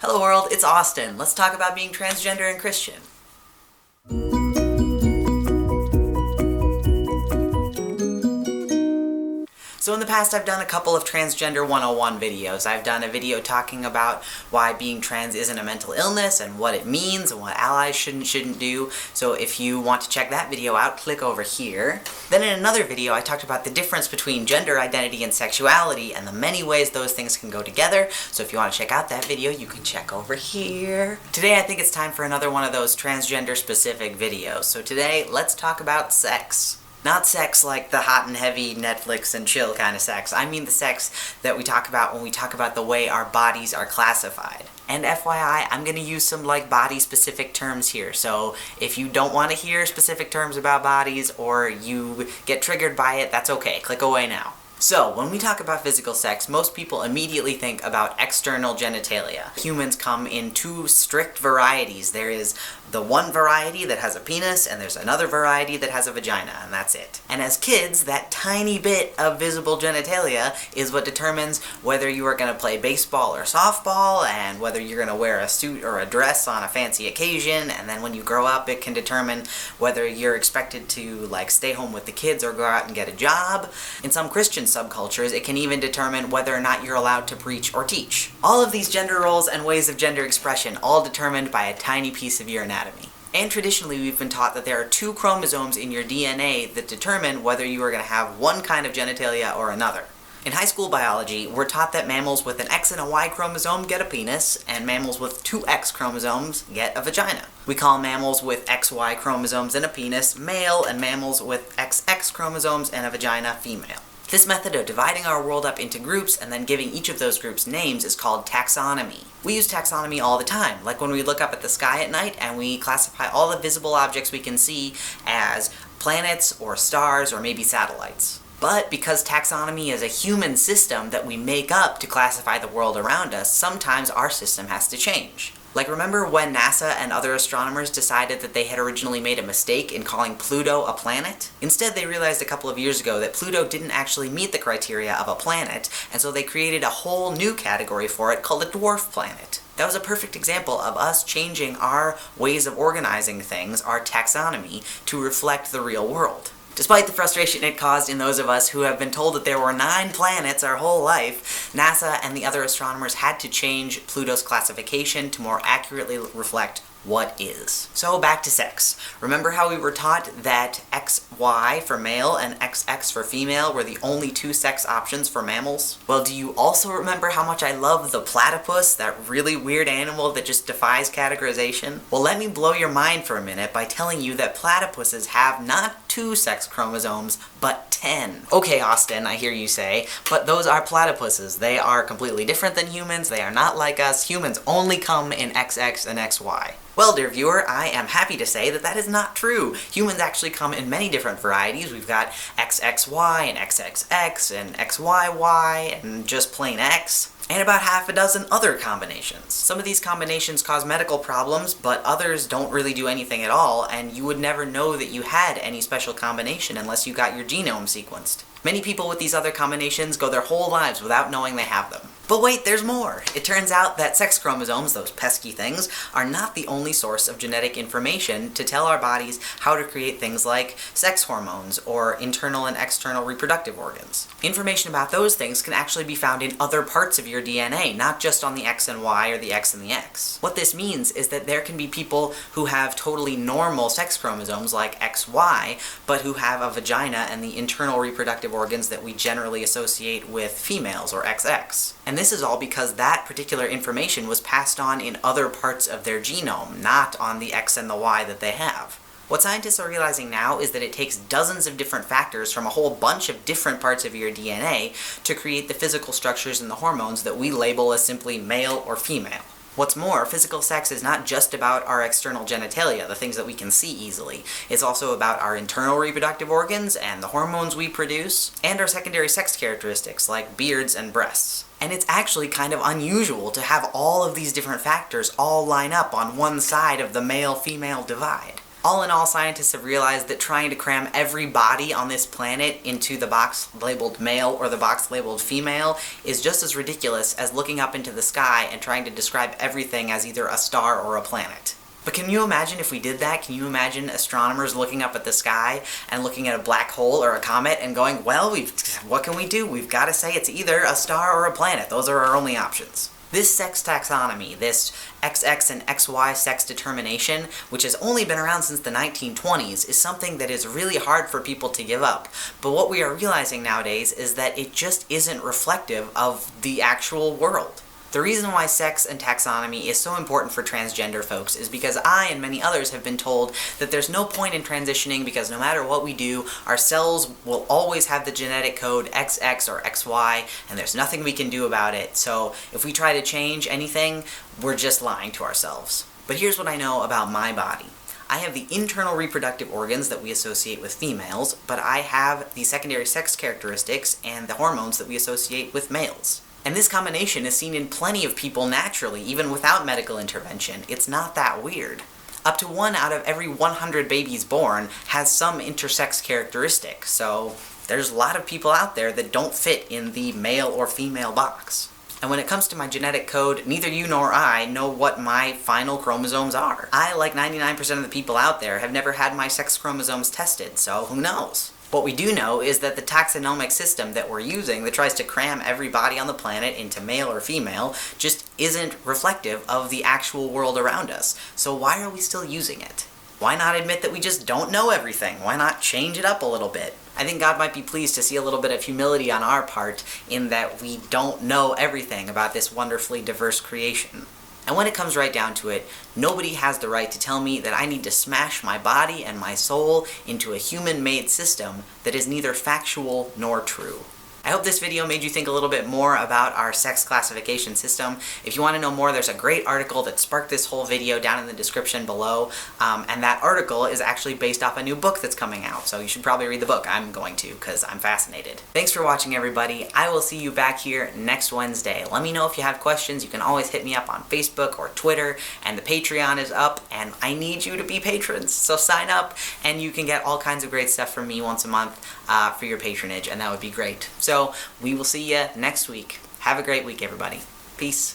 Hello world, it's Austin. Let's talk about being transgender and Christian. So in the past I've done a couple of Transgender 101 videos. I've done a video talking about why being trans isn't a mental illness and what it means and what allies should and shouldn't do. So if you want to check that video out, click over here. Then in another video I talked about the difference between gender identity and sexuality and the many ways those things can go together. So if you want to check out that video, you can check over here. Today I think it's time for another one of those transgender specific videos. So today, let's talk about sex. Not sex like the hot and heavy Netflix and chill kind of sex. I mean the sex that we talk about when we talk about the way our bodies are classified. And FYI, I'm gonna use some body-specific terms here, so if you don't want to hear specific terms about bodies or you get triggered by it, that's okay. Click away now. So, when we talk about physical sex, most people immediately think about external genitalia. Humans come in two strict varieties. There is the one variety that has a penis, and there's another variety that has a vagina, and that's it. And as kids, that tiny bit of visible genitalia is what determines whether you are going to play baseball or softball, and whether you're going to wear a suit or a dress on a fancy occasion, and then when you grow up, it can determine whether you're expected to, stay home with the kids or go out and get a job. In some Christian subcultures, it can even determine whether or not you're allowed to preach or teach. All of these gender roles and ways of gender expression, all determined by a tiny piece of your anatomy. And traditionally, we've been taught that there are two chromosomes in your DNA that determine whether you are going to have one kind of genitalia or another. In high school biology, we're taught that mammals with an X and a Y chromosome get a penis, and mammals with two X chromosomes get a vagina. We call mammals with XY chromosomes and a penis male, and mammals with XX chromosomes and a vagina female. This method of dividing our world up into groups and then giving each of those groups names is called taxonomy. We use taxonomy all the time, like when we look up at the sky at night and we classify all the visible objects we can see as planets or stars or maybe satellites. But because taxonomy is a human system that we make up to classify the world around us, sometimes our system has to change. Remember when NASA and other astronomers decided that they had originally made a mistake in calling Pluto a planet? Instead, they realized a couple of years ago that Pluto didn't actually meet the criteria of a planet, and so they created a whole new category for it called a dwarf planet. That was a perfect example of us changing our ways of organizing things, our taxonomy, to reflect the real world. Despite the frustration it caused in those of us who have been told that there were 9 planets our whole life, NASA and the other astronomers had to change Pluto's classification to more accurately reflect what is. So back to sex. Remember how we were taught that XY for male and XX for female were the only two sex options for mammals? Well, do you also remember how much I love the platypus, that really weird animal that just defies categorization? Well, let me blow your mind for a minute by telling you that platypuses have not 2 sex chromosomes, but 10. Okay, Austin, I hear you say, but those are platypuses. They are completely different than humans. They are not like us. Humans only come in XX and XY. Well, dear viewer, I am happy to say that that is not true. Humans actually come in many different varieties. We've got XXY and XXX and XYY and just plain X, and about half a dozen other combinations. Some of these combinations cause medical problems, but others don't really do anything at all, and you would never know that you had any special combination unless you got your genome sequenced. Many people with these other combinations go their whole lives without knowing they have them. But wait, there's more! It turns out that sex chromosomes, those pesky things, are not the only source of genetic information to tell our bodies how to create things like sex hormones or internal and external reproductive organs. Information about those things can actually be found in other parts of your DNA, not just on the X and Y or the X and the X. What this means is that there can be people who have totally normal sex chromosomes like XY, but who have a vagina and the internal reproductive organs that we generally associate with females or XX. And this is all because that particular information was passed on in other parts of their genome, not on the X and the Y that they have. What scientists are realizing now is that it takes dozens of different factors from a whole bunch of different parts of your DNA to create the physical structures and the hormones that we label as simply male or female. What's more, physical sex is not just about our external genitalia, the things that we can see easily. It's also about our internal reproductive organs and the hormones we produce, and our secondary sex characteristics like beards and breasts. And it's actually kind of unusual to have all of these different factors all line up on one side of the male-female divide. All in all, scientists have realized that trying to cram every body on this planet into the box labeled male or the box labeled female is just as ridiculous as looking up into the sky and trying to describe everything as either a star or a planet. But can you imagine if we did that? Can you imagine astronomers looking up at the sky and looking at a black hole or a comet and going, well, what can we do? We've got to say it's either a star or a planet. Those are our only options. This sex taxonomy, this XX and XY sex determination, which has only been around since the 1920s, is something that is really hard for people to give up. But what we are realizing nowadays is that it just isn't reflective of the actual world. The reason why sex and taxonomy is so important for transgender folks is because I and many others have been told that there's no point in transitioning because no matter what we do, our cells will always have the genetic code XX or XY, and there's nothing we can do about it. So if we try to change anything, we're just lying to ourselves. But here's what I know about my body. I have the internal reproductive organs that we associate with females, but I have the secondary sex characteristics and the hormones that we associate with males. And this combination is seen in plenty of people naturally, even without medical intervention. It's not that weird. Up to 1 out of every 100 babies born has some intersex characteristic, so there's a lot of people out there that don't fit in the male or female box. And when it comes to my genetic code, neither you nor I know what my final chromosomes are. I, like 99% of the people out there, have never had my sex chromosomes tested, so who knows? What we do know is that the taxonomic system that we're using that tries to cram everybody on the planet into male or female just isn't reflective of the actual world around us. So why are we still using it? Why not admit that we just don't know everything? Why not change it up a little bit? I think God might be pleased to see a little bit of humility on our part in that we don't know everything about this wonderfully diverse creation. And when it comes right down to it, nobody has the right to tell me that I need to smash my body and my soul into a human-made system that is neither factual nor true. I hope this video made you think a little bit more about our sex classification system. If you want to know more, there's a great article that sparked this whole video down in the description below, and that article is actually based off a new book that's coming out, so you should probably read the book. I'm going to, because I'm fascinated. Thanks for watching, everybody. I will see you back here next Wednesday. Let me know if you have questions. You can always hit me up on Facebook or Twitter, and the Patreon is up, and I need you to be patrons, so sign up, and you can get all kinds of great stuff from me once a month for your patronage, and that would be great. So we will see you next week. Have a great week, everybody. Peace.